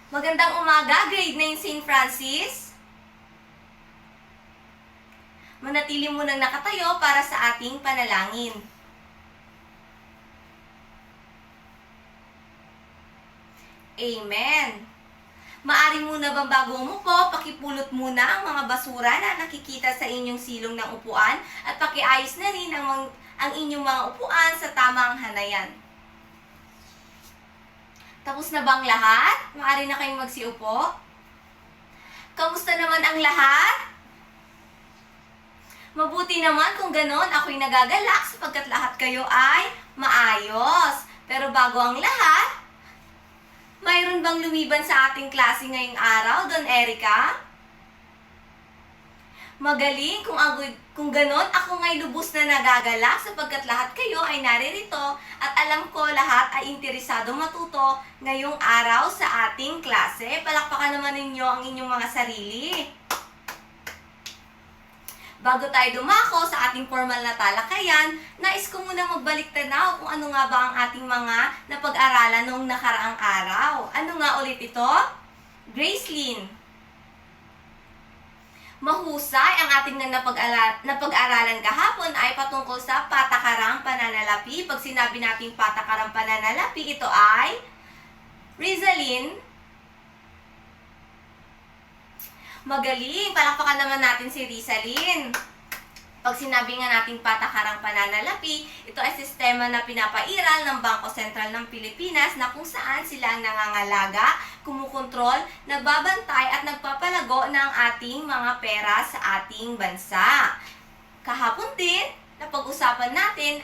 Magandang umaga, grade 9 St. Francis. Manatili munang nakatayo para sa ating panalangin. Amen. Maari muna bang bago umupo, pakipulot muna ang mga basura na nakikita sa inyong silong ng upuan at pakiayos na rin ang inyong mga upuan sa tamang hanayan. Tapos na bang lahat? Maari na kayong magsiupo? Kamusta naman ang lahat? Mabuti naman kung ganon, ako'y nagagalak sapagkat lahat kayo ay maayos. Pero bago ang lahat, mayroon bang lumiban sa ating klase ngayong araw, Don Erica? Magaling, kung ganon, ako nga'y lubos na nagagalak sapagkat lahat kayo ay naririto at alam ko lahat ay interesado matuto ngayong araw sa ating klase. Palakpakan naman ninyo ang inyong mga sarili. Bago tayo dumako sa ating formal na talakayan, nais ko muna magbalik tanaw kung ano nga ba ang ating mga napag-aralan noong nakaraang araw. Ano nga ulit ito? Gracelyn. Mahusay ang ating napag-aralan kahapon ay patungkol sa patakarang pananalapi. Pag sinabi nating patakarang pananalapi, ito ay Rizalyn. Magaling! Palakpakan naman natin si Rizalyn. Pag sinabi nga nating patakarang pananalapi, ito ay sistema na pinapairal ng Bangko Sentral ng Pilipinas na kung saan sila ang nangangalaga, kumukontrol, nagbabantay at nagpapalago ng ating mga pera sa ating bansa. Kahapon din, napag-usapan natin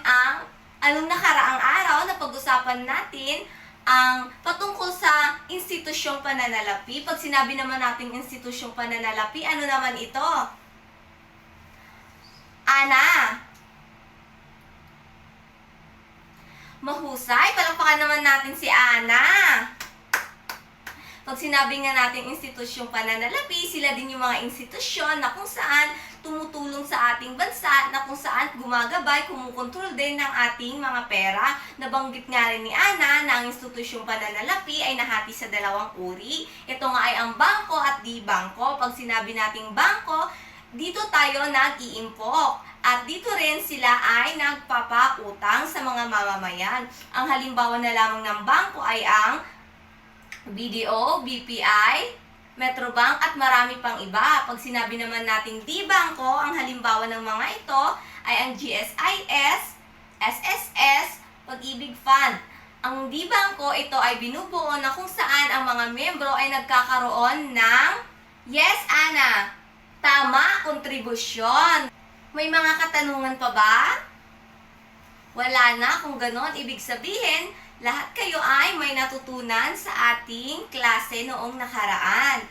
anong nakaraang araw, napag-usapan natin ang patungkol sa institusyong pananalapi. Pag sinabi naman natin institusyong pananalapi, ano naman ito? Ana. Mahusay. Palakpakan naman natin si Ana. Pag sinabi nga natin institusyong pananalapi, sila din yung mga institusyon na kung saan tumutulong sa ating bansa, na kung saan gumagabay, kumukontrol din ng ating mga pera. Nabanggit nga rin ni Ana na ang institusyong pananalapi ay nahati sa dalawang uri. Ito nga ay ang bangko at di bangko. Pag sinabi nating bangko, dito tayo nag-iimpok at dito rin sila ay nagpapautang sa mga mamamayan. Ang halimbawa na lamang ng bangko ay ang BDO, BPI, Metrobank at marami pang iba. Pag sinabi naman nating di bangko, ang halimbawa ng mga ito ay ang GSIS, SSS, Pag-ibig Fund. Ang di bangko, ito ay binubuo na kung saan ang mga membro ay nagkakaroon ng, yes Ana, tama, kontribusyon. May mga katanungan pa ba? Wala na. Kung ganon, ibig sabihin, lahat kayo ay may natutunan sa ating klase noong nakaraan.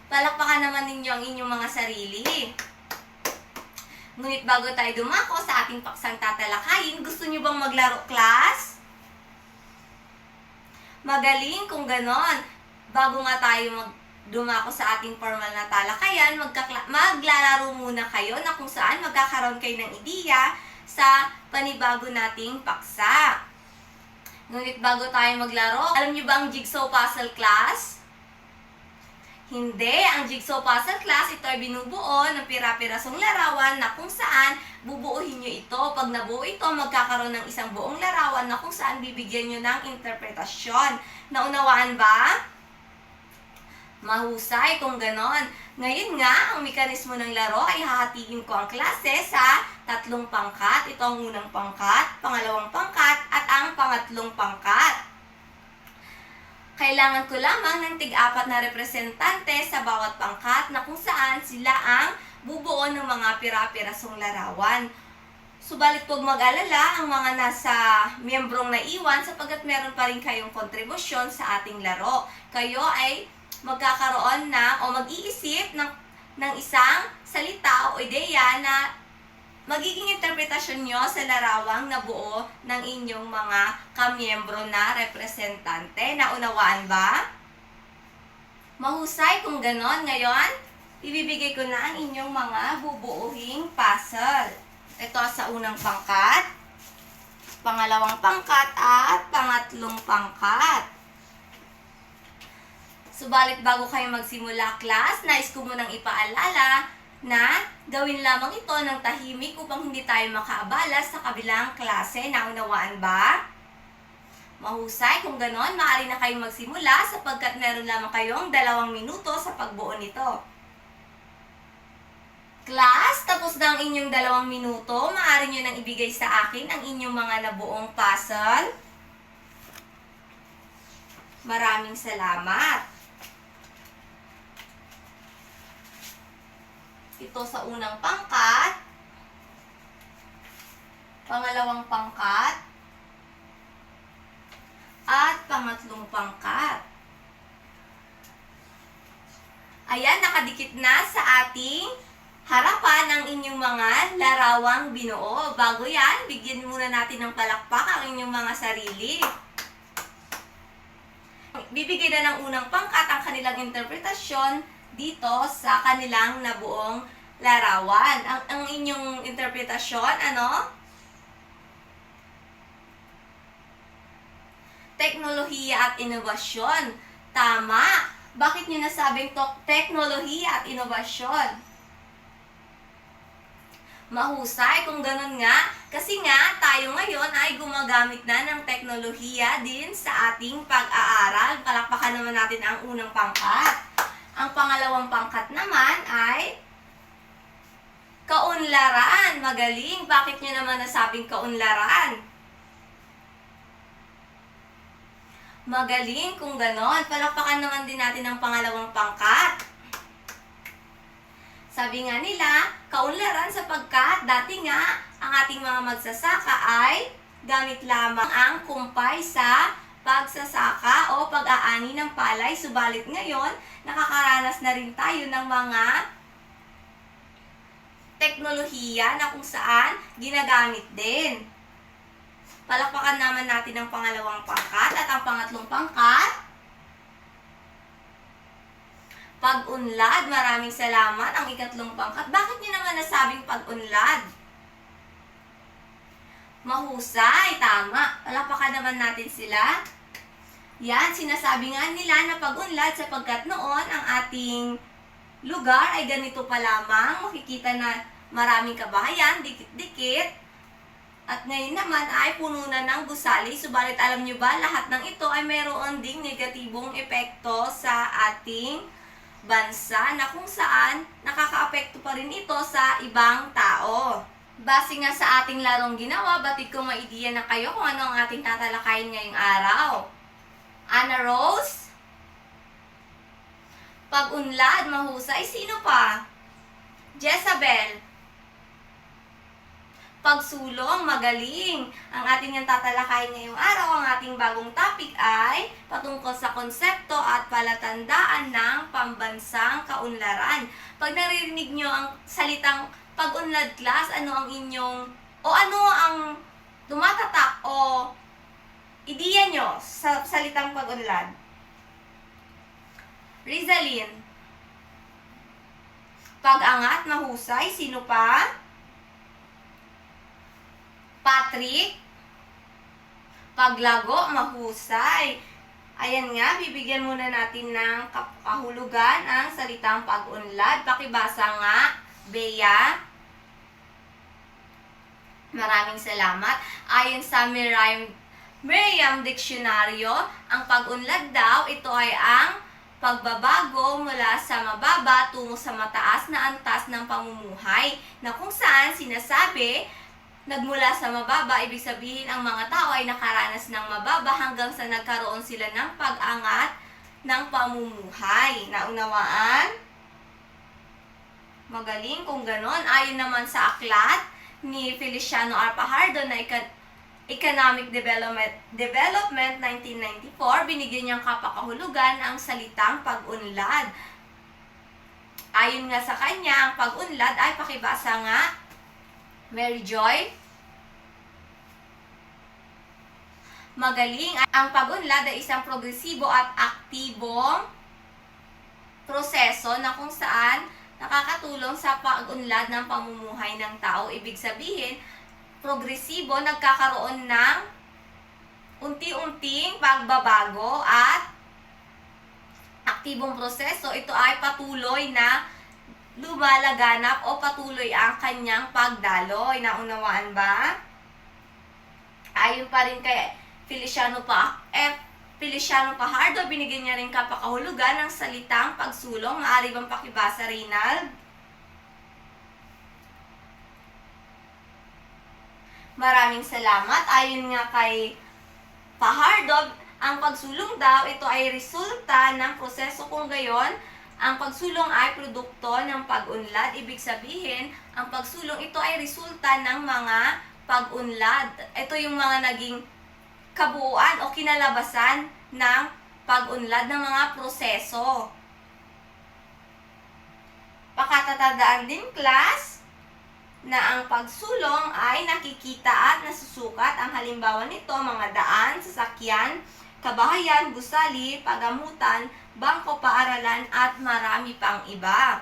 Palakpakan naman ninyo ang inyong mga sarili. Ngunit bago tayo dumako sa ating paksang tatalakayin, gusto nyo bang maglaro, class? Magaling kung ganon. Bago nga tayo dumako sa ating formal na talakayan, maglalaro muna kayo na kung saan magkakaroon kayo ng ideya sa panibago nating paksa. Ngunit bago tayo maglaro, alam niyo ba ang jigsaw puzzle class? Hindi. Ang jigsaw puzzle class, ito ay binubuo ng pira-pirasong larawan na kung saan bubuuhin nyo ito. Pag nabuo ito, magkakaroon ng isang buong larawan na kung saan bibigyan nyo ng interpretasyon. Naunawaan ba? Mahusay kung ganon. Ngayon nga, ang mekanismo ng laro ay hahatiin ko ang klase sa 3 pangkat. Ito ang unang pangkat, pangalawang pangkat, at ang pangatlong pangkat. Kailangan ko lamang ng tig-4 na representante sa bawat pangkat na kung saan sila ang bubuo ng mga pira-pirasong larawan. Subalit huwag mag-alala ang mga nasa miyembrong naiwan sapagkat meron pa rin kayong kontribusyon sa ating laro. Kayo ay magkakaroon na o mag-iisip ng isang salita o ideya na magiging interpretasyon nyo sa larawang nabuo ng inyong mga kamiyembro na representante. Naunawaan ba? Mahusay kung ganon. Ngayon, ibibigay ko na ang inyong mga bubuuhing puzzle. Ito sa unang pangkat, pangalawang pangkat, at pangatlong pangkat. Subalit bago kayo magsimula class, nais ko munang ipaalala na gawin lamang ito ng tahimik upang hindi tayo makaabala sa kabilang klase. Naunawaan ba? Mahusay, kung ganon, maaari na kayong magsimula sapagkat meron lamang kayong 2 minuto sa pagbuo nito. Class, tapos na ang inyong 2 minuto, maaari nyo nang ibigay sa akin ang inyong mga nabuong puzzle. Maraming salamat. Ito sa unang pangkat, pangalawang pangkat, at pangatlong pangkat. Ayan, nakadikit na sa ating harapan ang inyong mga larawang binuo. Bago yan, bigyan muna natin ng palakpak ang inyong mga sarili. Bibigay na ng unang pangkat ang kanilang interpretasyon dito sa kanilang nabuong larawan. Ang inyong interpretasyon, ano? Teknolohiya at inobasyon. Tama. Bakit nyo nasabing teknolohiya at inobasyon? Mahusay kung ganun nga. Kasi nga, tayo ngayon ay gumagamit na ng teknolohiya din sa ating pag-aaral. Palakpakan naman natin ang unang pangkat. Ang pangalawang pangkat naman ay kaunlaran. Magaling. Bakit nyo naman nasabing kaunlaran? Magaling kung ganon. Palakpakan naman din natin ang pangalawang pangkat. Sabi nga nila, kaunlaran sapagkat dati nga ang ating mga magsasaka ay gamit lamang ang kumpay sa pagsasaka o pag-aani ng palay. Subalit ngayon, nakakaranas na rin tayo ng mga teknolohiya na kung saan ginagamit din. Palakpakan naman natin ang pangalawang pangkat at ang pangatlong pangkat. Pag-unlad, maraming salamat. Ang ikatlong pangkat, bakit niyo naman nasabing pag-unlad? Mahusay, tama. Palakpakan naman natin sila. Yan, sinasabi nga nila na pag-unlad sapagkat noon ang ating lugar ay ganito pa lamang. Makikita na maraming kabahayan, dikit-dikit. At ngayon naman ay puno na ng gusali. Subalit alam nyo ba, lahat ng ito ay mayroon ding negatibong epekto sa ating bansa na kung saan nakakaapekto pa rin ito sa ibang tao. Base nga sa ating larong ginawa, batid ko maidiya na kayo kung ano ang ating tatalakayin ngayong araw. Ana Rose? Pag-unlad, mahusay. Sino pa? Jezabel? Pagsulong, magaling. Ang ating yung tatalakayin ngayong araw, ang ating bagong topic ay patungkol sa konsepto at palatandaan ng pambansang kaunlaran. Pag naririnig nyo ang salitang pag-unlad class, ano ang inyong, o ano ang tumatatak o ideya nyo sa salitang pag-unlad? Rizalyn? Pag-angat, mahusay. Sino pa? Patrick? Paglago, mahusay. Ayan nga, bibigyan muna natin ng kahulugan ang salitang pag-unlad. Pakibasa nga, Bea. Maraming salamat. Ayon sa Merriam Dictionaryo, ang pag-unlad daw, ito ay ang pagbabago mula sa mababa tungo sa mataas na antas ng pamumuhay, na kung saan sinasabi, nagmula sa mababa, ibig sabihin ang mga tao ay nakaranas ng mababa hanggang sa nagkaroon sila ng pag-angat ng pamumuhay. Naunawaan? Magaling kung ganon. Ayon naman sa aklat ni Feliciano R. Fajardo na Economic Development 1994, binigyan niyang kapakahulugan ang salitang pag-unlad. Ayon nga sa kanya, ang pag-unlad ay pakibasa nga, Mary Joy. Magaling. Ang pag-unlad ay isang progresibo at aktibong proseso na kung saan nakakatulong sa pag-unlad ng pamumuhay ng tao. Ibig sabihin, progresibo, nagkakaroon ng unti-unting pagbabago at aktibong proseso, ito ay patuloy na lumalaganap o patuloy ang kanyang pagdaloy. Naunawaan ba? Ayon pa rin kay Feliciano Fajardo, binigyan niya rin kapakahulugan ng salitang pagsulong. Maaari bang pakibasa, Reynald? Maraming salamat. Ayon nga kay Fajardo, ang pagsulong daw, ito ay resulta ng proseso. Kung gayon, ang pagsulong ay produkto ng pag-unlad. Ibig sabihin, ang pagsulong ito ay resulta ng mga pag-unlad. Ito yung mga naging kabuuan o kinalabasan ng pag-unlad ng mga proseso. Pakatatandaan din, class, na ang pagsulong ay nakikita at nasusukat. Ang halimbawa nito, mga daan, sasakyan, kabahayan, gusali, pagamutan, bangko, paaralan, at marami pang iba.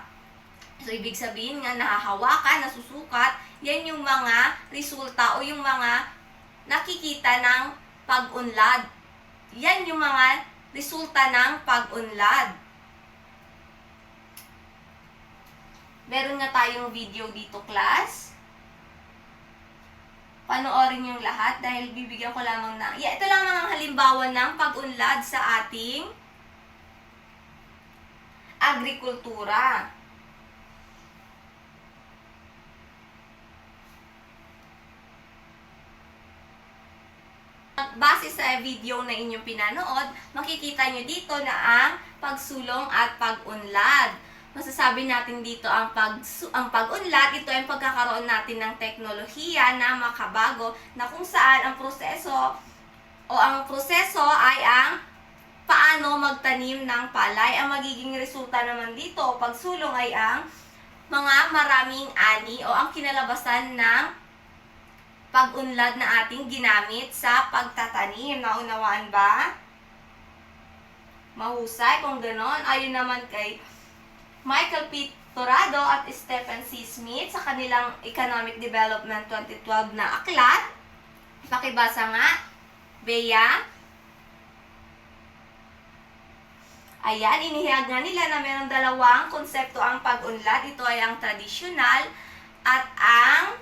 So, ibig sabihin nga, nahahawakan, nasusukat, yan yung mga resulta o yung mga nakikita ng pag-unlad. Yan yung mga resulta ng pag-unlad. Meron nga tayong video dito, class. Panoorin yung lahat dahil bibigyan ko lamang na... ito lamang ang halimbawa ng pag-unlad sa ating agrikultura. Base sa video na inyong pinanood, makikita nyo dito na ang pagsulong at pag-unlad. Masasabi natin dito ang pag-unlad, ito ay pagkakaroon natin ng teknolohiya na makabago na kung saan ang proseso ay ang paano magtanim ng palay. Ang magiging resulta naman dito o pagsulong ay ang mga maraming ani o ang kinalabasan ng pag-unlad na ating ginamit sa pagtatanim. Naunawaan ba? Mahusay kung ganon. Ayon naman kay Michael P. Torado at Stephen C. Smith sa kanilang Economic Development 2012 na aklat. Pakibasa nga, Bea. Ayan, inihayag nga nila na mayroong dalawang konsepto ang pag-unlad. Ito ay ang tradisyonal at ang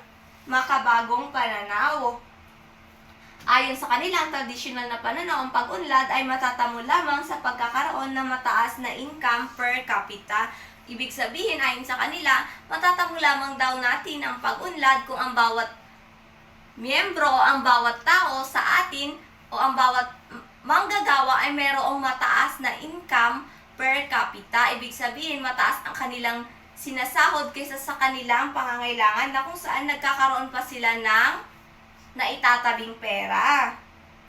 makabagong pananaw. Ayon sa kanilang tradisyonal na pananaw, ang pag-unlad ay matatamo lamang sa pagkakaroon ng mataas na income per capita. Ibig sabihin, ayon sa kanila, matatamo lamang daw natin ang pag-unlad kung ang bawat miyembro, ang bawat tao sa atin o ang bawat manggagawa ay mayroong mataas na income per capita. Ibig sabihin, mataas ang kanilang sinasahod kaysa sa kanilang pangangailangan na kung saan nagkakaroon pa sila ng naitatabing pera.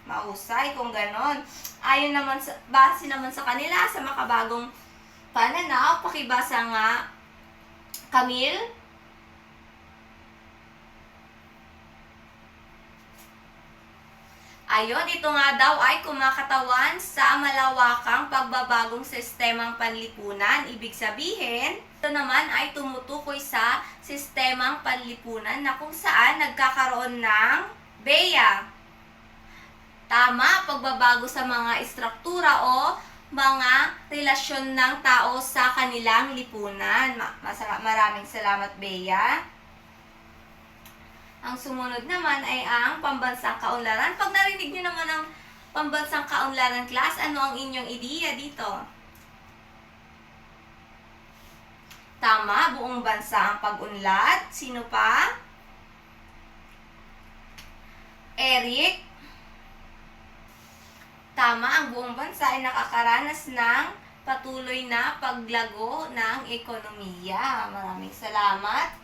Mahusay kung ganon. Ayon naman base naman sa kanila sa makabagong pananaw, pakibasa nga, Camille. Ayon, ito nga daw ay kumakatawan sa malawakang pagbabagong sistemang panlipunan. Ibig sabihin, ito naman ay tumutukoy sa sistemang panlipunan na kung saan nagkakaroon ng BEA. Tama, pagbabago sa mga istruktura o mga relasyon ng tao sa kanilang lipunan. Maraming salamat, Bea. Ang sumunod naman ay ang pambansang kaunlaran. Pag narinig nyo naman ang pambansang kaunlaran, class, ano ang inyong ideya dito? Tama, buong bansa ang pag-unlad. Sino pa? Eric? Tama, ang buong bansa ay nakakaranas ng patuloy na paglago ng ekonomiya. Maraming salamat.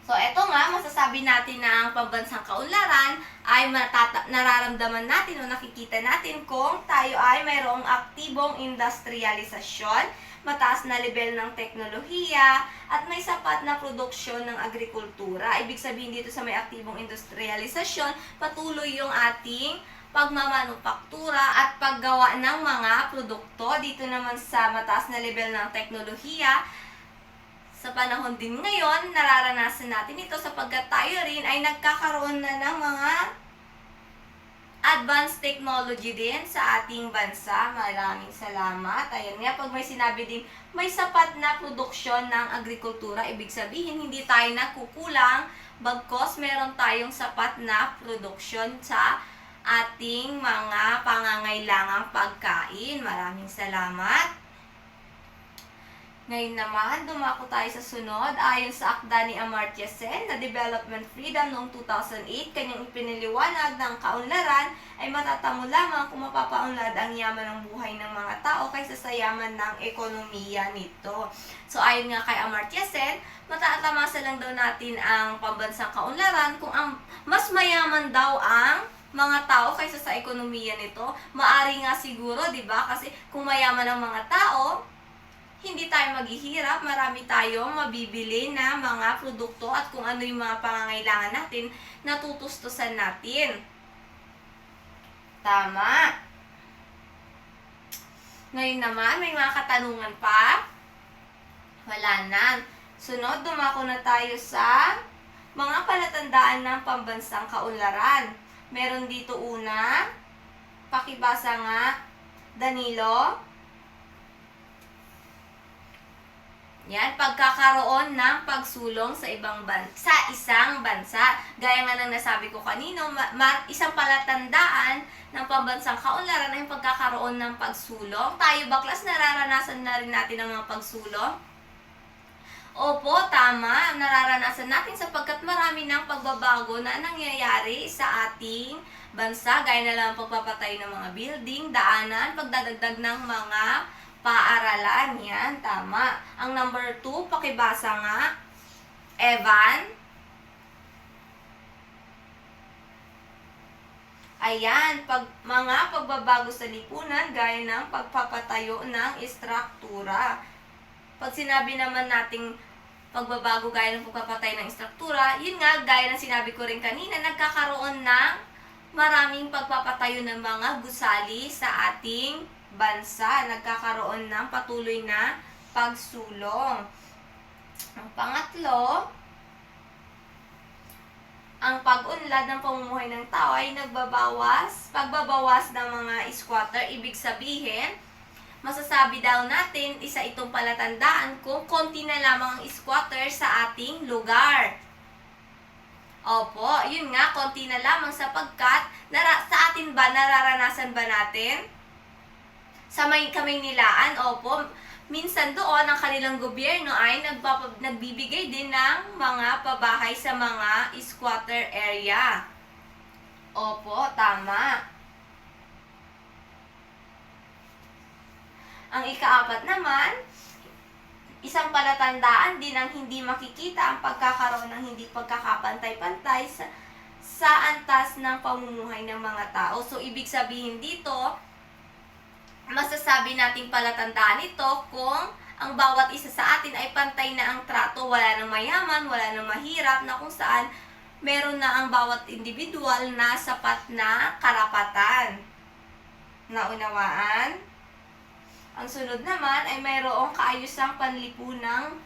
So, eto nga, masasabi natin na ang pambansang kaunlaran ay nararamdaman natin o nakikita natin kung tayo ay mayroong aktibong industrialisasyon, mataas na level ng teknolohiya, at may sapat na produksyon ng agrikultura. Ibig sabihin dito sa may aktibong industrialisasyon, patuloy yung ating pagmamanufaktura at paggawa ng mga produkto. Dito naman sa mataas na level ng teknolohiya, sa panahon din ngayon, nararanasan natin ito sapagkat tayo rin ay nagkakaroon na ng mga advanced technology din sa ating bansa. Maraming salamat. Ayan nga, pag may sinabi din, may sapat na produksyon ng agrikultura, ibig sabihin, hindi tayo nakukulang, bagkos meron tayong sapat na produksyon sa ating mga pangangailangang pagkain. Maraming salamat. Ngayon naman, dumako tayo sa sunod. Ayon sa akda ni Amartya Sen na Development Freedom noong 2008, kanyang ipiniliwanag ng kaunlaran ay matatamo lamang kung mapapaunlad ang yaman ng buhay ng mga tao kaysa sa yaman ng ekonomiya nito. So ayon nga kay Amartya Sen, matatamasa lang daw natin ang pambansang kaunlaran kung ang mas mayaman daw ang mga tao kaysa sa ekonomiya nito. Maari nga siguro, 'di ba? Kasi kung mayaman ang mga tao, hindi tayo maghihirap, marami tayong mabibili na mga produkto at kung ano yung mga pangangailangan natin, natutustusan natin. Tama. Ngayon naman, may mga katanungan pa? Wala na. Sunod, dumako na tayo sa mga palatandaan ng pambansang kaunlaran. Meron dito una, pakibasa nga, Danilo. Yan, pagkakaroon ng pagsulong sa isang bansa. Gaya nga ng nasabi ko kanino, isang palatandaan ng pambansang kaunlaran ay yung pagkakaroon ng pagsulong. Tayo baklas, nararanasan na rin natin ang mga pagsulong? Opo, tama. Nararanasan natin sapagkat marami ng pagbabago na nangyayari sa ating bansa. Gaya na lang ang pagpapatay ng mga building, daanan, pagdadagdag ng mga paaralan. Yan, tama. Ang number 2, pakibasa nga. Evan. Ayan, mga pagbabago sa lipunan gaya ng pagpapatayo ng istruktura. Pag sinabi naman nating pagbabago gaya ng pagpapatay ng istruktura, yun nga, gaya ng sinabi ko rin kanina, nagkakaroon ng maraming pagpapatayo ng mga gusali sa ating bansa. Nagkakaroon ng patuloy na pagsulong. Ang pangatlo, ang pag-unlad ng pamumuhay ng tao ay pagbabawas ng mga squatter. Ibig sabihin, masasabi daw natin, isa itong palatandaan kung konti na lamang ang squatter sa ating lugar. Opo, yun nga, konti na lamang sapagkat sa atin ba, nararanasan ba natin? Sa Kamaynilaan, opo, minsan doon ang kanilang gobyerno ay nagbibigay din ng mga pabahay sa mga squatter area. Opo, tama. Ang ikaapat naman, isang palatandaan din ang hindi makikita ang pagkakaroon ng hindi pagkakapantay-pantay sa antas ng pamumuhay ng mga tao. So, ibig sabihin dito, masasabi nating palatandaan ito kung ang bawat isa sa atin ay pantay na ang trato, wala nang mayaman, wala nang mahirap, na kung saan meron na ang bawat individual na sapat na karapatan. Naunawaan? Ang sunod naman ay mayroong kaayusang panglipunan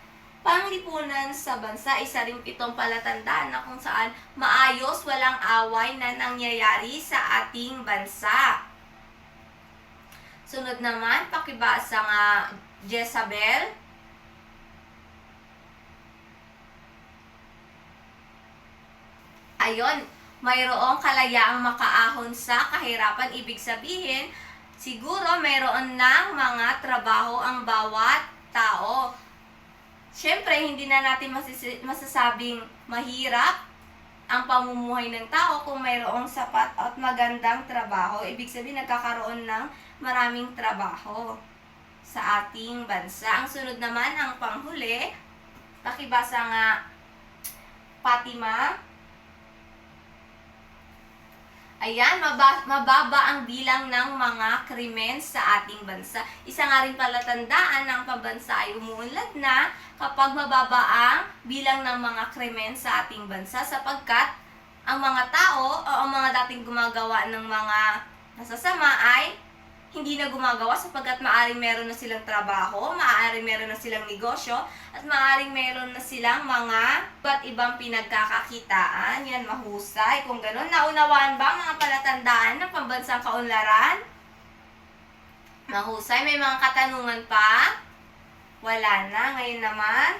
sa bansa. Isa rin itong palatandaan na kung saan maayos, walang away na nangyayari sa ating bansa. Sunod naman, pakibasa nga, Jezabel. Ayon, mayroong kalayaang makaahon sa kahirapan. Ibig sabihin, siguro mayroon ng mga trabaho ang bawat tao. Siyempre, hindi na natin masasabing mahirap ang pamumuhay ng tao kung mayroong sapat at magandang trabaho. Ibig sabihin, nagkakaroon ng maraming trabaho sa ating bansa. Ang sunod naman, ang panghuli, pakibasa nga, Fatima. Ayan, mababa ang bilang ng mga krimen sa ating bansa. Isa nga rin palatandaan ng pambansa ay umuunlad na kapag mababa ang bilang ng mga krimen sa ating bansa sapagkat ang mga tao o ang mga dating gumagawa ng mga nasasama ay hindi na gumagawa sapagkat maaaring meron na silang trabaho, maaaring meron na silang negosyo, at maaaring meron na silang mga iba't ibang pinagkakakitaan. Yan, mahusay. Kung ganun, naunawaan ba mga palatandaan ng pambansang kaunlaran? Mahusay. May mga katanungan pa? Wala na. Ngayon naman,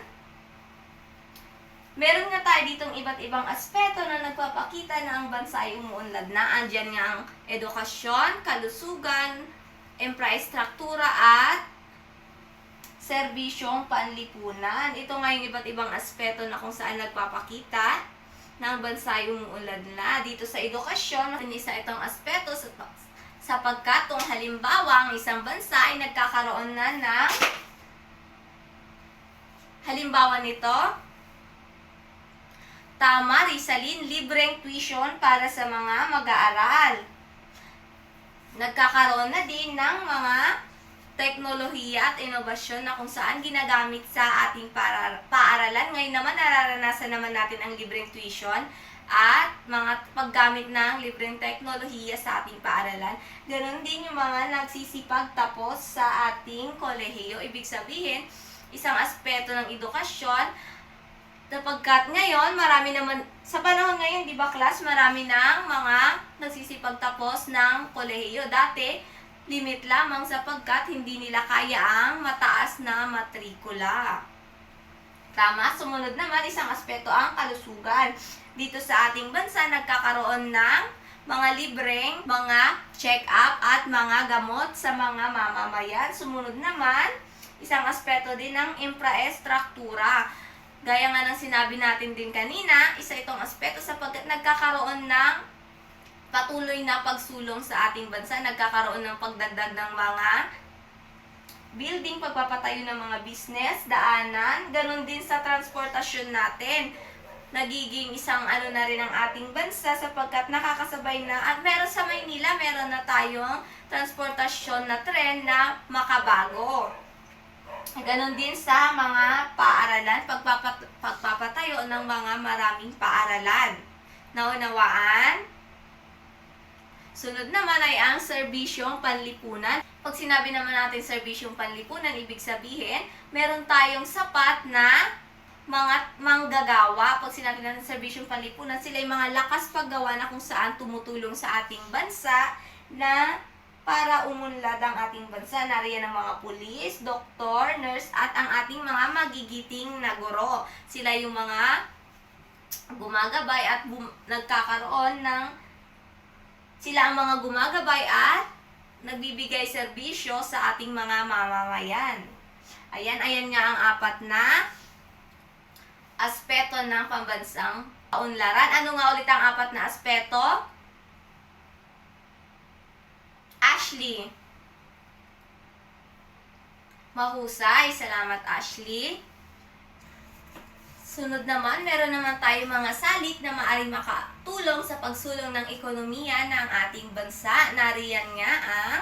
meron nga tayo ditong iba't ibang aspeto na nagpapakita na ang bansa ay umuunlad na. Andyan nga ang edukasyon, kalusugan, infrastruktura at serbisyong panlipunan. Ito nga yung iba't ibang aspeto na kung saan nagpapakita na ang bansa ay umuunlad na. Dito sa edukasyon, isa itong aspeto sapagkat kung halimbawa ang isang bansa ay nagkakaroon na ng halimbawa nito, tama, Rizalin, libreng tuition para sa mga mag-aaral. Nagkakaroon na din ng mga teknolohiya at inobasyon na kung saan ginagamit sa ating paaralan. Ngayon naman, nararanasan naman natin ang libreng tuition at mga paggamit ng libreng teknolohiya sa ating paaralan. Ganon din yung mga nagsisipag tapos sa ating kolehiyo. Ibig sabihin, isang aspeto ng edukasyon, sapagkat ngayon, marami naman, sa panahon ngayon, di ba class, marami ng mga nagsisipagtapos ng kolehiyo. Dati, limit lamang sapagkat hindi nila kaya ang mataas na matrikula. Tama? Sumunod naman, isang aspeto ang kalusugan. Dito sa ating bansa, nagkakaroon ng mga libreng, mga check-up at mga gamot sa mga mamamayan. Sumunod naman, isang aspeto din ng infrastruktura. Gaya nga ng sinabi natin din kanina, isa itong aspeto sapagkat nagkakaroon ng patuloy na pagsulong sa ating bansa, nagkakaroon ng pagdagdag ng mga building, pagpapatayo ng mga business, daanan, ganun din sa transportasyon natin. Nagiging isang na rin ang ating bansa sapagkat nakakasabay na, at meron sa Maynila, meron na tayong transportasyon na tren na makabago. Ganon din sa mga paaralan, pagpapatayo ng mga maraming paaralan. Naunawaan? Sunod naman ay ang serbisyong panlipunan. Pag sinabi naman natin serbisyong panlipunan, ibig sabihin, meron tayong sapat na mga manggagawa. Pag sinabi natin serbisyong panlipunan, sila yung mga lakas paggawa na kung saan tumutulong sa ating bansa na para umunlad ang ating bansa. Nariyan ang mga pulis, doktor, nurse, at ang ating mga magigiting na guro. Sila yung mga gumagabay at nagkakaroon ng, sila ang mga gumagabay at nagbibigay serbisyo sa ating mga mamamayan. Ayan nga ang apat na aspeto ng pambansang kaunlaran. Ano nga ulit ang apat na aspeto? Ashley. Mahusay. Salamat, Ashley. Sunod naman, meron naman tayo mga salik na maaaring makatulong sa pagsulong ng ekonomiya ng ating bansa. Nariyan nga ang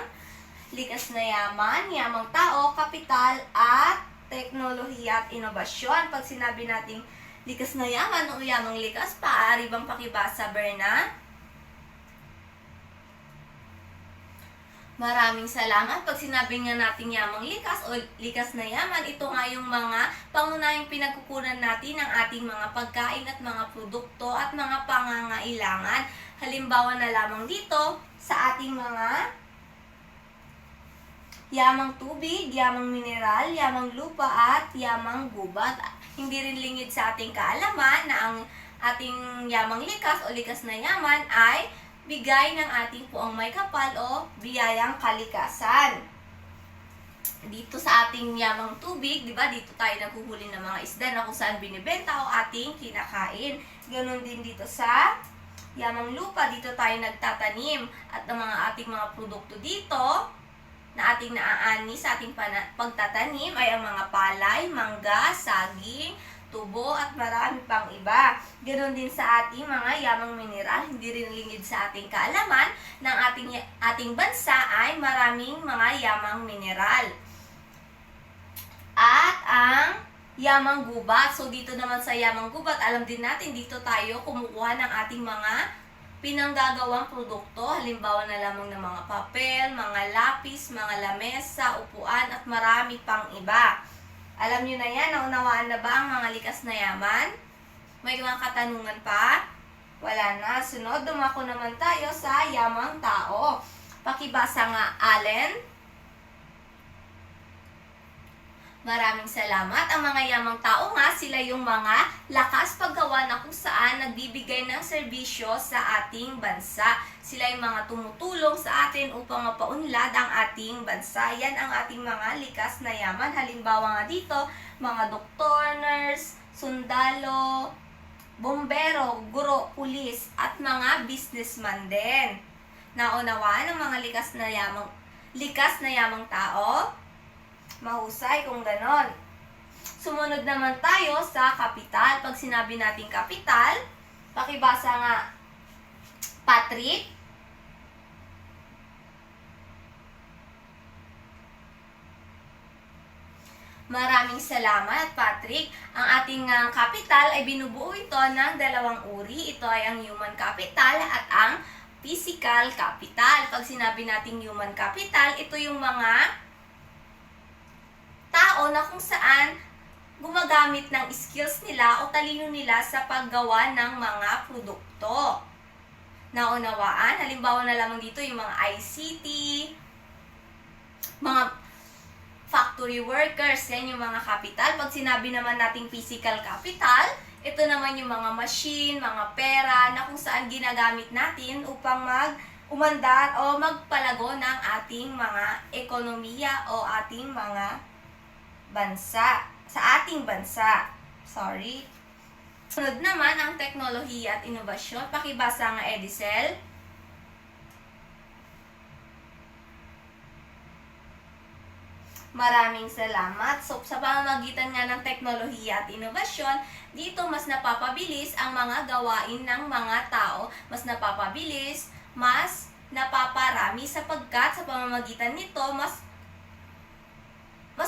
likas na yaman, yamang tao, kapital, at teknolohiya at inobasyon. Pag sinabi nating likas na yaman o yamang likas, maaari bang pakibasa, Berna? Maraming salamat. Pag sinabi nga natin yamang likas o likas na yaman, ito nga yung mga pangunahing pinagkukunan natin ng ating mga pagkain at mga produkto at mga pangangailangan. Halimbawa na lamang dito sa ating mga yamang tubig, yamang mineral, yamang lupa at yamang gubat. Hindi rin lingid sa ating kaalaman na ang ating yamang likas o likas na yaman ay bigay ng ating puong may kapal o biyayang kalikasan. Dito sa ating yamang tubig, di ba, dito tayo naghuhuli ng mga isda na kung saan binibenta o ating kinakain. Ganon din dito sa yamang lupa, dito tayo nagtatanim at ang mga ating mga produkto dito na ating naaani sa ating pagtatanim ay ang mga palay, mangga, saging, tubo at marami pang iba. Ganon din sa ating mga yamang mineral, hindi rin lingid sa ating kaalaman ng ating bansa ay maraming mga yamang mineral. At ang yamang gubat. So dito naman sa yamang gubat, alam din natin dito tayo kumukuha ng ating mga pinanggagawang produkto, halimbawa na lamang ng mga papel, mga lapis, mga lamesa, upuan, at marami pang iba. Alam nyo na yan, naunawaan na ba ang mga likas na yaman? May mga katanungan pa? Wala na. Sunod, dumako naman tayo sa yamang tao. Pakibasa nga, Allen. Maraming salamat. Ang mga yamang tao nga, sila yung mga lakas paggawa na kung saan nagbibigay ng serbisyo sa ating bansa. Sila yung mga tumutulong sa atin upang mapaunlad ang ating bansa. Yan ang ating mga likas na yaman. Halimbawa nga dito, mga doktor, nurse, sundalo, bombero, guro, pulis, at mga businessman din. Naunawaan ang mga likas na yamang tao? Mahusay kung ganon. Sumunod naman tayo sa kapital. Pag sinabi nating kapital, pakibasa nga, Patrick. Maraming salamat, Patrick. Ang ating kapital ay binubuo ito ng dalawang uri. Ito ay ang human capital at ang physical capital. Pag sinabi nating human capital, ito yung mga tao na kung saan gumagamit ng skills nila o talino nila sa paggawa ng mga produkto. Naunawaan, halimbawa na lamang dito yung mga ICT, mga factory workers, yan yung mga capital. Pag sinabi naman nating physical capital, ito naman yung mga machine, mga pera na kung saan ginagamit natin upang umandar o magpalago ng ating mga ekonomiya o ating mga bansa, sa ating bansa. Sunod naman ang teknolohiya at inobasyon. Pakibasa nga, Edicel. Maraming salamat. So, sa pamamagitan nga ng teknolohiya at inobasyon, dito mas napapabilis ang mga gawain ng mga tao. Mas napapabilis, mas napaparami sapagkat sa pamamagitan nito, mas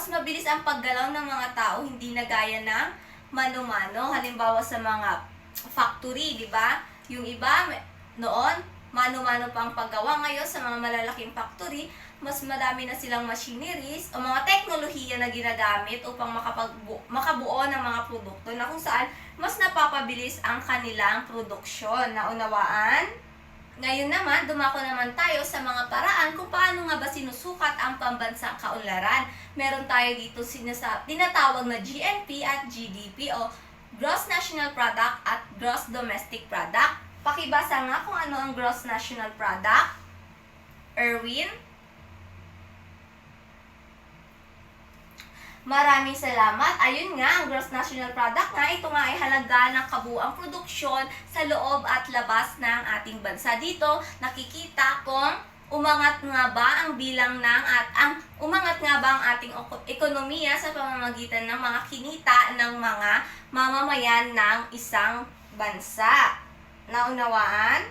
mabilis ang paggalaw ng mga tao, hindi na gaya ng mano-mano. Halimbawa sa mga factory, di ba? Yung iba, noon, mano-mano pang paggawa. Ngayon, sa mga malalaking factory, mas madami na silang machineries o mga teknolohiya na ginagamit upang makabuo ng mga produkto na kung saan mas napapabilis ang kanilang produksyon. Naunawaan? Ngayon naman, dumako naman tayo sa mga paraan kung paano nga ba sinusukat ang pambansang kaunlaran. Meron tayo dito tinatawag na GNP at GDP o Gross National Product at Gross Domestic Product. Pakibasa nga kung ano ang Gross National Product. Erwin? Maraming salamat. Ayun nga, ang Gross National Product nga, ito nga ay halaga ng kabuuang produksyon sa loob at labas ng ating bansa. Dito, nakikita kung umangat nga ba ang bilang umangat nga ba ang ating ekonomiya sa pamamagitan ng mga kinita ng mga mamamayan ng isang bansa. Naunawaan?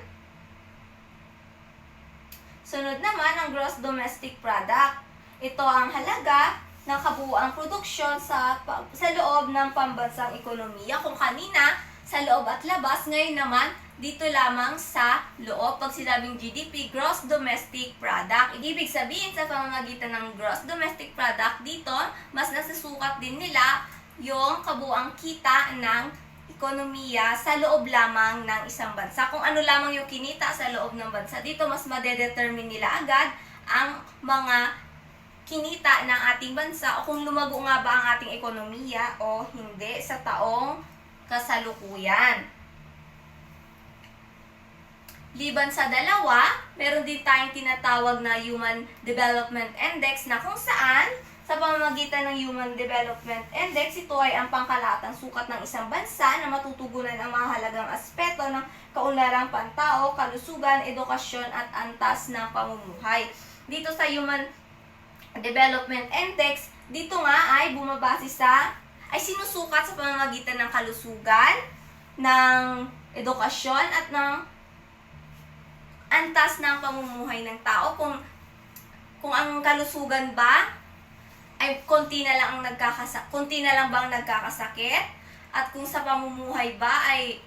Sunod naman ang Gross Domestic Product. Ito ang halaga ng kabuuang produksyon sa loob ng pambansang ekonomiya. Kung kanina, sa loob at labas, ngayon naman, dito lamang sa loob. Pag sinabing GDP, Gross Domestic Product. Ibig sabihin, sa pamamagitan ng Gross Domestic Product, dito, mas nasusukat din nila yung kabuuang kita ng ekonomiya sa loob lamang ng isang bansa. Kung ano lamang yung kinita sa loob ng bansa, dito mas madedetermine nila agad ang mga kinita ng ating bansa o kung lumago nga ba ang ating ekonomiya o hindi sa taong kasalukuyan. Liban sa dalawa, meron din tayong tinatawag na Human Development Index na kung saan sa pamamagitan ng Human Development Index, ito ay ang pangkalahatang sukat ng isang bansa na matutugunan ang mga halagang aspeto ng kaunlarang pantao, kalusugan, edukasyon at antas ng pamumuhay. Dito sa Human Development Index, dito nga ay sinusukat sa pamamagitan ng kalusugan, ng edukasyon at ng antas ng pamumuhay ng tao. Kung ang kalusugan ba ay konti na lang bang nagkakasakit, at kung sa pamumuhay ba ay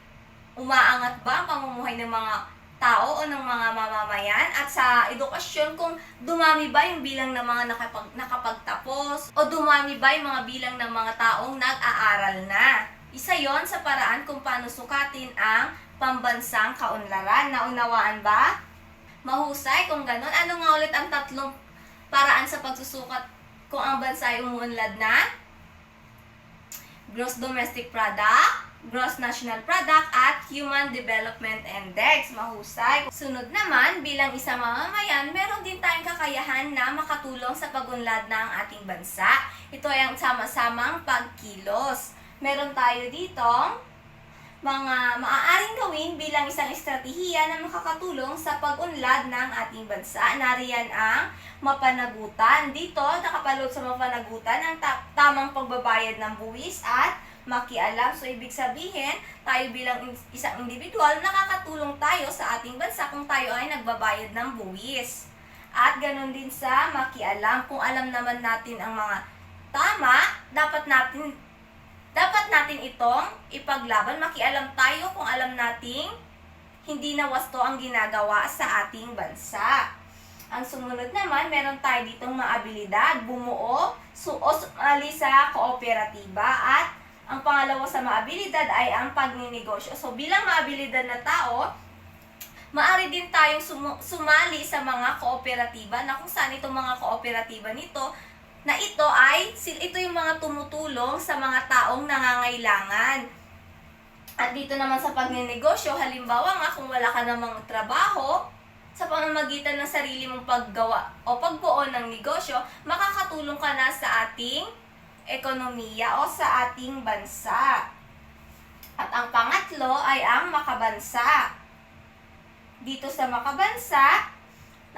umaangat ba ang pamumuhay ng mga tao o ng mga mamamayan, at sa edukasyon kung dumami ba yung bilang ng mga nakapagtapos o dumami ba yung mga bilang ng mga taong nag-aaral na. Isa yon sa paraan kung paano sukatin ang pambansang kaunlaran. Naunawaan ba? Mahusay kung ganon. Ano nga ulit ang tatlong paraan sa pagsusukat kung ang bansa ay umuunlad na? Gross Domestic Product, Gross National Product, at Human Development Index. Mahusay. Sunod naman, bilang isang mamamayan, meron din tayong kakayahan na makatulong sa pagunlad ng ating bansa. Ito ay ang sama-samang pagkilos. Meron tayo ditong mga maaaring gawin bilang isang estratehiya na makakatulong sa pag-unlad ng ating bansa. Nariyan ang mapanagutan. Dito, nakapaloob sa mapanagutan ang tamang pagbabayad ng buwis at makialam. So, ibig sabihin, tayo bilang isang individual, nakakatulong tayo sa ating bansa kung tayo ay nagbabayad ng buwis. At ganun din sa makialam. Kung alam naman natin ang mga tama, dapat natin itong ipaglaban. Makialam tayo kung alam nating hindi na wasto ang ginagawa sa ating bansa. Ang sumunod naman, meron tayo ditong maabilidad, bumuo, sumali sa kooperatiba, at ang pangalawa sa maabilidad ay ang pagninegosyo. So, bilang maabilidad na tao, maaari din tayong sumali sa mga kooperatiba na kung saan itong mga kooperatiba nito na ito yung mga tumutulong sa mga taong nangangailangan. At dito naman sa pagninegosyo, halimbawa nga kung wala ka namang trabaho, sa pamamagitan ng sarili mong paggawa o pagbuo ng negosyo, makakatulong ka na sa ating ekonomiya o sa ating bansa. At ang pangatlo ay ang makabansa. Dito sa makabansa,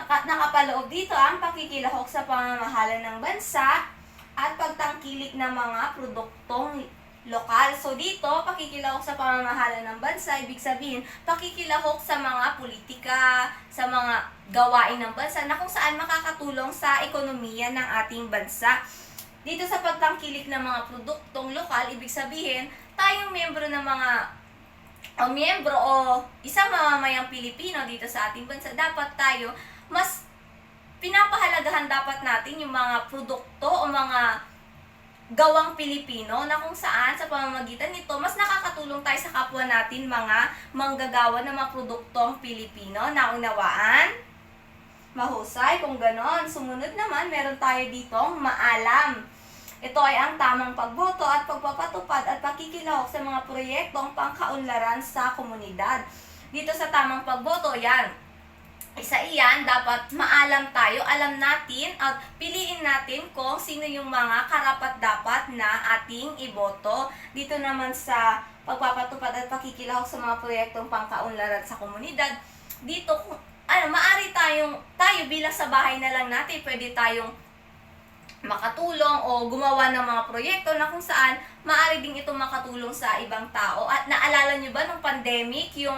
nakapaloob dito ang pakikilahok sa pamamahala ng bansa at pagtangkilik ng mga produktong lokal. So dito, pakikilahok sa pamamahala ng bansa, ibig sabihin, pakikilahok sa mga politika, sa mga gawain ng bansa na kung saan makakatulong sa ekonomiya ng ating bansa. Dito sa pagtangkilik ng mga produktong lokal, ibig sabihin, tayong miyembro o isang mamamayang Pilipino dito sa ating bansa, dapat tayo mas pinapahalagahan dapat natin yung mga produkto o mga gawang Pilipino na kung saan sa pamamagitan nito mas nakakatulong tayo sa kapwa natin mga manggagawa ng mga produktong Pilipino. Naunawaan? Mahusay kung ganon. Sumunod naman, meron tayo ditong maalam. Ito ay ang tamang pagboto at pagpapatupad at pakikilahok sa mga proyektong pangkaunlaran sa komunidad. Dito sa tamang pagboto, isa iyan, dapat maalam tayo, alam natin at piliin natin kung sino yung mga karapat-dapat na ating iboto. Dito naman sa pagpapatupad at pakikilahok sa mga proyektong pangkaunlaran sa komunidad, dito, maaari tayo bilang sa bahay na lang natin, pwede tayong makatulong o gumawa ng mga proyekto na kung saan maaari din ito makatulong sa ibang tao. At naalala nyo ba nung pandemic, yung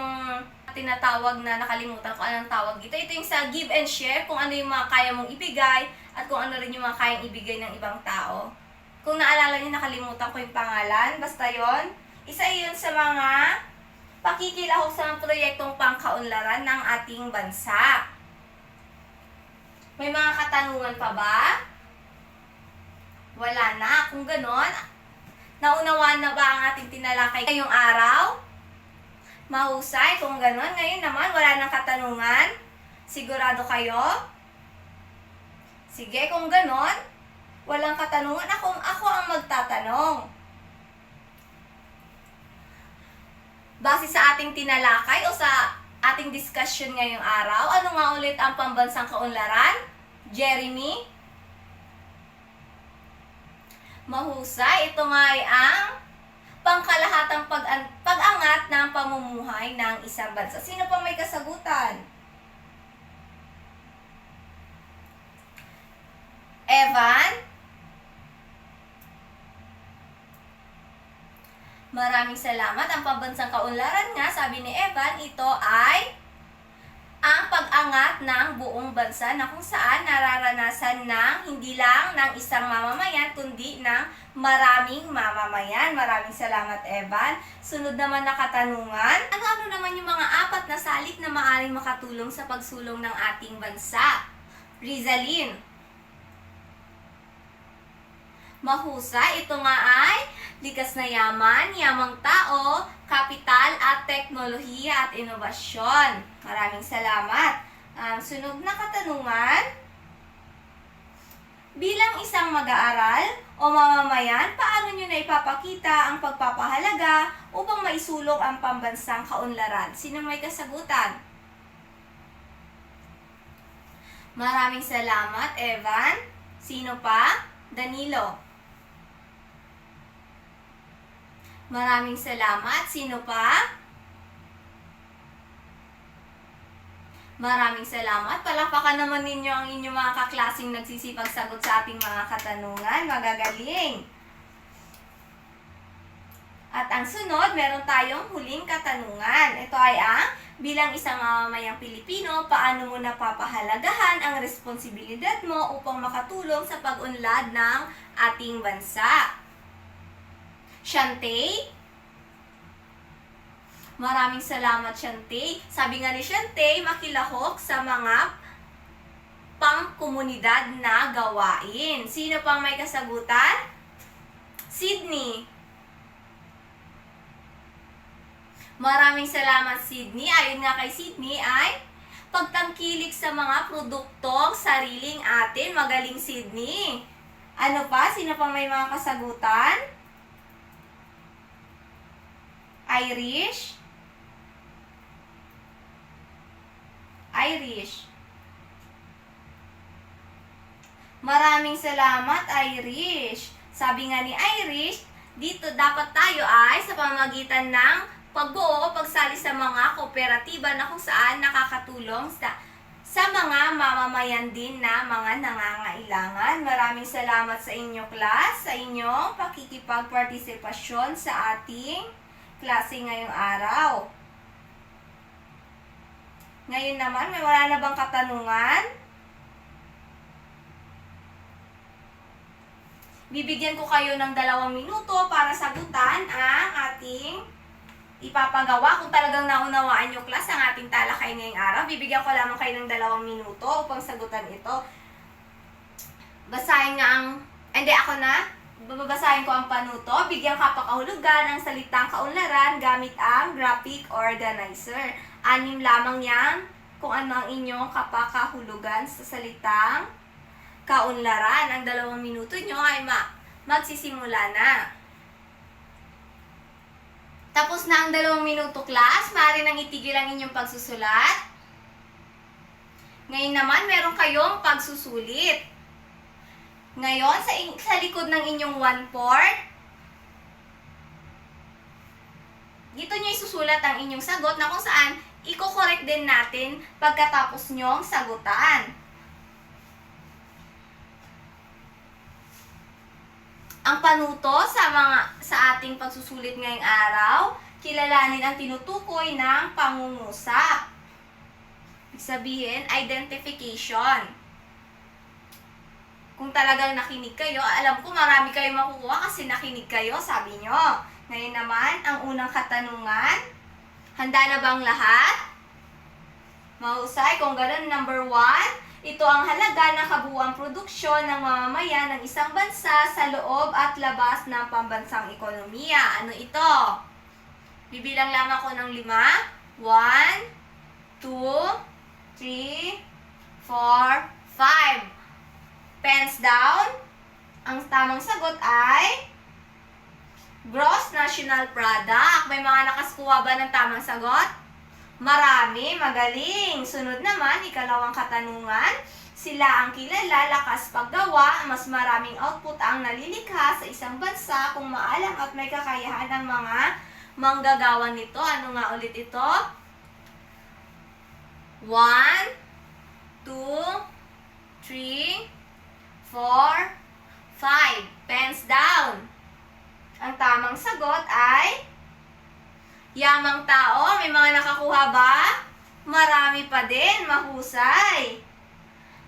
tinatawag na, nakalimutan ko anong tawag dito, ito yung sa give and share, kung ano yung mga kaya mong ibigay at kung ano rin yung mga kayang ibigay ng ibang tao. Kung naalala nyo, nakalimutan ko yung pangalan, basta yon. Isa yun sa mga pakikilahok sa mga proyektong pangkaunlaran ng ating bansa. May mga katanungan pa ba? Wala na. Kung ganon, naunawaan na ba ang ating tinalakay ngayong araw? Mahusay kung ganon. Ngayon naman, wala nang katanungan. Sigurado kayo? Sige, kung ganon, walang katanungan. Ako ang magtatanong. Base sa ating tinalakay o sa ating discussion ngayong araw, ano nga ulit ang pambansang kaunlaran? Jeremy? Mahusay, ito nga ay ang pangkalahatang pag-angat ng pamumuhay ng isang bansa. Sino pa may kasagutan? Evan? Maraming salamat. Ang pambansang kaunlaran nga, sabi ni Evan, ito ay ang pag-angat ng buong bansa na kung saan nararanasan ng hindi lang ng isang mamamayan kundi ng maraming mamamayan. Maraming salamat, Evan. Sunod naman na katanungan. Ano naman yung mga apat na salik na maaaring makatulong sa pagsulong ng ating bansa? Rizalin. Mahusay, ito nga ay likas na yaman, yamang tao, kapital at teknolohiya at inobasyon. Maraming salamat. Sunod na katanungan. Bilang isang mag-aaral o mamamayan, paano nyo na ipapakita ang pagpapahalaga upang maisulong ang pambansang kaunlaran? Sino may kasagutan? Maraming salamat, Evan. Sino pa? Danilo. Maraming salamat. Sino pa? Maraming salamat. Palakpakan naman ninyo ang inyong mga kaklaseng nagsisipag sagot sa ating mga katanungan. Magagaling. At ang sunod, meron tayong huling katanungan. Ito ay ang, bilang isang mamamayang Pilipino, paano mo napapahalagahan ang responsibilidad mo upang makatulong sa pag-unlad ng ating bansa? Shante? Maraming salamat, Shante. Sabi nga ni Shante, makilahok sa mga pangkomunidad na gawain. Sino pang may kasagutan? Sydney. Maraming salamat, Sydney. Ayon nga kay Sydney ay pagtangkilik sa mga produktong sariling atin. Magaling, Sydney. Ano pa? Sino pang may mga kasagutan? Irish. Maraming salamat, Irish. Sabi nga ni Irish, dito dapat tayo ay sa pamamagitan ng pagbuo o pagsali sa mga kooperatiba na kung saan nakakatulong sa mga mamamayan din na mga nangangailangan. Maraming salamat sa inyo, class, sa inyong pakikipagpartisipasyon sa ating klase ngayong araw. Ngayon naman, may wala na bang katanungan? Bibigyan ko kayo ng 2 minuto para sagutan ang ating ipapagawa. Kung talagang naunawaan nyo, class, ang ating talakay ngayong araw, bibigyan ko lamang kayo ng 2 minuto upang sagutan ito. Basahin nga ang... Hindi, ako na. Babasahin ko ang panuto. Bigyan kapakahulugan ang salitang kaunlaran gamit ang graphic organizer. 6 lamang yan kung ano ang inyong kapakahulugan sa salitang kaunlaran. Ang 2 minuto nyo ay magsisimula na. Tapos na ang 2 minuto, class. Maaari nang itigil ang inyong pagsusulat. Ngayon naman, meron kayong pagsusulit. Ngayon, sa likod ng inyong 1/4, dito nyo isusulat ang inyong sagot na kung saan i-correct din natin pagkatapos nyong sagutan. Ang panuto sa ating pagsusulit ngayong araw, kilalanin ang tinutukoy ng pangungusap. Ibig sabihin, identification. Kung talagang nakinig kayo, alam ko marami kayong makukuha kasi nakinig kayo, sabi nyo. Ngayon naman, ang unang katanungan, handa na bang lahat? Mahusay, kung ganoon, number 1, ito ang halaga ng kabuuang produksyon ng mamamayan ng isang bansa sa loob at labas ng pambansang ekonomiya. Ano ito? Bibilang lamang ko ng 5. 1, 2, 3, 4, 5. Pens down. Ang tamang sagot ay Gross National Product. May mga nakaskuha ba ng tamang sagot? Marami, magaling. Sunod naman, 2 katanungan. Sila ang kilala, lakas paggawa, mas maraming output ang nalilikha sa isang bansa kung maalam at may kakayahan ng mga manggagawa nito. Ano nga ulit ito? 1, 2, 3, 4, 5. Pens down. Ang tamang sagot ay yamang tao. May mga nakakuha ba? Marami pa din, mahusay.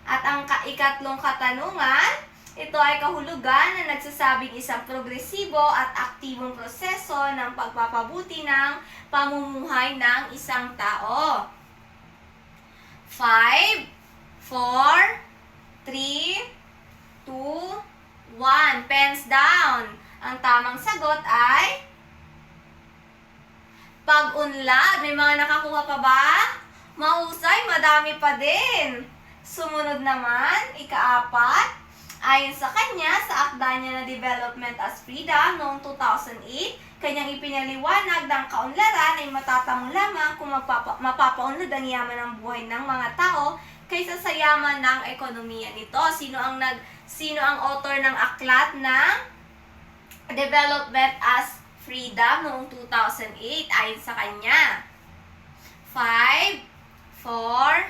At ang ikatlong katanungan, ito ay kahulugan na nagsasabing isang progresibo at aktibong proseso ng pagpapabuti ng pamumuhay ng isang tao. 5, 4, 3, 2, 1. Pens down. Ang tamang sagot ay pag-unlad. May mga nakakuha pa ba? Mahusay, madami pa din. Sumunod naman, ika-4. Ayon sa kanya, sa akda niya na Development as Freedom noong 2008, kanyang ipinaliwanag ng kaunlaran ay matatamong lamang kung mapapaunlad ang yaman ng buhay ng mga tao kaysa sa yaman ng ekonomiya nito. Sino ang author ng aklat ng Development as Freedom noong 2008 ayon sa kanya? 5, 4,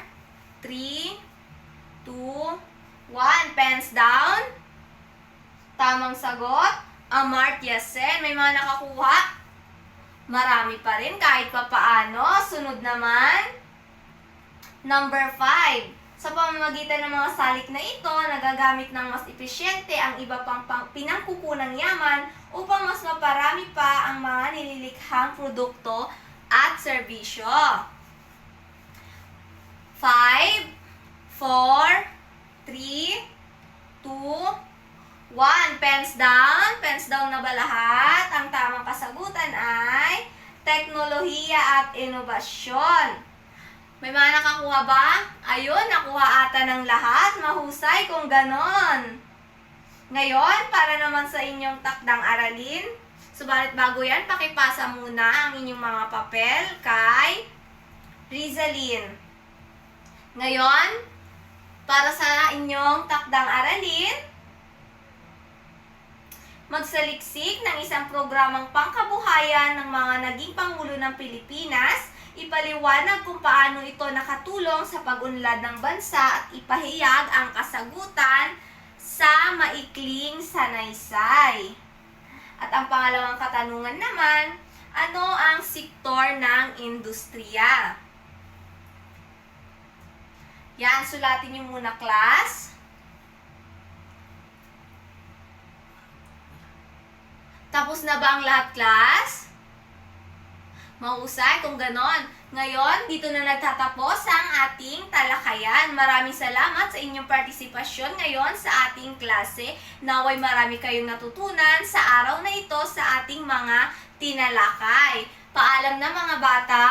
3, 2, 1. Pens down. Tamang sagot, Amartya Sen. May mga nakakuha? Marami pa rin kahit papaano. Sunod naman, number 5. Sa pamamagitan ng mga salik na ito, nagagamit ng mas epesyente ang iba pang pinangkukunang yaman upang mas maparami pa ang mga nililikhang produkto at serbisyo. 5, 4, 3, 2, 1. Pens down. Pens down na ba lahat? Ang tamang kasagutan ay teknolohiya at inobasyon. May mga nakakuha ba? Ayun, nakuha ata ng lahat. Mahusay kung ganon. Ngayon, para naman sa inyong takdang aralin, subalit bago yan, pakipasa muna ang inyong mga papel kay Rizalyn. Ngayon, para sa inyong takdang aralin, magsaliksik ng isang programang pangkabuhayan ng mga naging Pangulo ng Pilipinas, ipaliwanag kung paano ito nakatulong sa pag-unlad ng bansa at ipahayag ang kasagutan sa maikling sanaysay. At ang pangalawang katanungan naman, ano ang sektor ng industriya? Yan, sulatin niyo muna, class. Tapos na ba ang lahat, class? Mahusay kung ganon. Ngayon, dito na nagtatapos ang ating talakayan. Maraming salamat sa inyong partisipasyon ngayon sa ating klase. Naway marami kayong natutunan sa araw na ito sa ating mga tinalakay. Paalam na mga bata.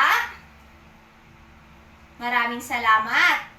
Maraming salamat.